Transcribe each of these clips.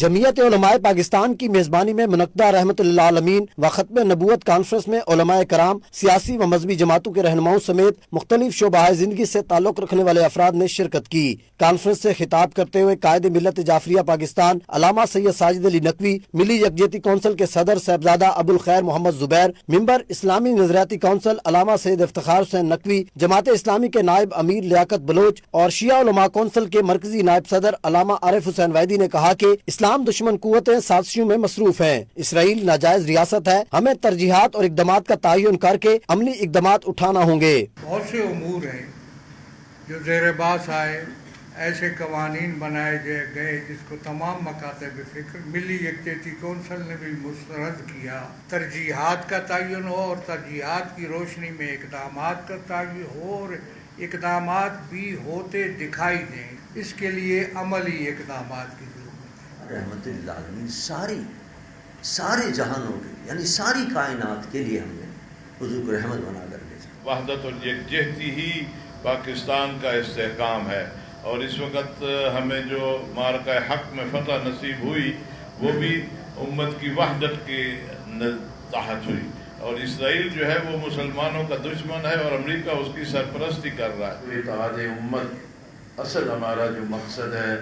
جمعیت علماء پاکستان کی میزبانی میں منعقدہ رحمت للعالمین و ختم نبوت کانفرنس میں علماء کرام، سیاسی و مذہبی جماعتوں کے رہنماؤں سمیت مختلف شعبہ زندگی سے تعلق رکھنے والے افراد نے شرکت کی۔ کانفرنس سے خطاب کرتے ہوئے قائد ملت جعفریہ پاکستان علامہ سید ساجد علی نقوی، ملی یکجہتی کونسل کے صدر صاحبزادہ ابو الخیر محمد زبیر، ممبر اسلامی نظریاتی کونسل علامہ سید افتخار حسین نقوی، جماعت اسلامی کے نائب امیر لیاقت بلوچ اور شیعہ علماء کونسل کے مرکزی نائب صدر علامہ عارف حسین ویدی نے کہا کہ اسلام دشمن قوتیں سازشوں میں مصروف ہیں، اسرائیل ناجائز ریاست ہے، ہمیں ترجیحات اور اقدامات کا تعین کر کے عملی اقدامات اٹھانا ہوں گے۔ بہت سے امور ہیں جو زیر باس آئے، ایسے قوانین بنائے گئے جس کو تمام مکاتب فکر ملی یکجہتی کونسل نے بھی مسترد کیا۔ ترجیحات کا تعین ہو اور ترجیحات کی روشنی میں اقدامات کا تعین ہو اور اقدامات بھی ہوتے دکھائی دیں، اس کے لیے عملی اقدامات کی ضرورت ہے۔ رحمت للعالمین سارے جہانوں کے یعنی ساری کائنات کے لیے ہم نے حضور کو رحمت بنا کر بھیجا۔ وحدت اور یکجہتی ہی پاکستان کا استحکام ہے، اور اس وقت ہمیں جو معرکہ حق میں فتح نصیب ہوئی وہ بھی امت کی وحدت کے تحت ہوئی، اور اسرائیل جو ہے وہ مسلمانوں کا دشمن ہے اور امریکہ اس کی سرپرستی کر رہا ہے۔ اتحاد امت اصل ہمارا جو مقصد ہے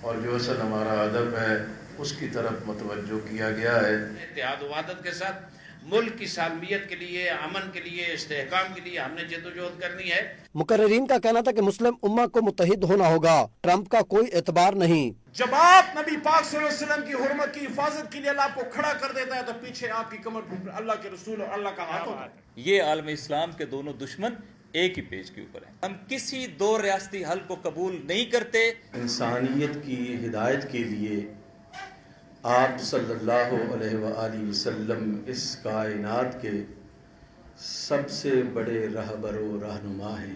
اور جو اصل ہمارا ہدف ہے اس کی طرف متوجہ کیا گیا ہے۔ اتحاد و وحدت کے ساتھ ملک کی سالمیت کے لیے، امن کے لیے، استحکام کے لیے ہم نے جدوجہد کرنی ہے۔ مقررین کا کہنا تھا کہ مسلم امہ کو متحد ہونا ہوگا، ٹرمپ کا کوئی اعتبار نہیں۔ جب آپ نبی پاک صلی اللہ علیہ وسلم کی حرمت کی حفاظت کے لیے اللہ آپ کو کھڑا کر دیتا ہے تو پیچھے آپ کی کمر پر اللہ کے رسول اور اللہ کا ہاتھ ہوتا ہے۔ یہ عالم اسلام کے دونوں دشمن ایک ہی پیج کے اوپر ہیں۔ ہم کسی دو ریاستی حل کو قبول نہیں کرتے۔ انسانیت کی ہدایت کے لیے آپ صلی اللہ علیہ وآلہ وسلم اس کائنات کے سب سے بڑے رہبر و رہنما ہیں۔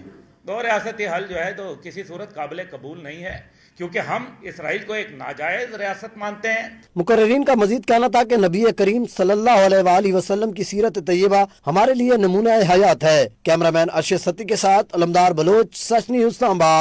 دو ریاستی حل جو ہے تو کسی صورت قابل قبول نہیں ہے، کیونکہ ہم اسرائیل کو ایک ناجائز ریاست مانتے ہیں۔ مقررین کا مزید کہنا تھا کہ نبی کریم صلی اللہ علیہ وآلہ وسلم کی سیرت طیبہ ہمارے لیے نمونہ حیات ہے۔ کیمرہ مین ارشد ستی کے ساتھ علمدار بلوچ، سچ نیوز اسلام آباد۔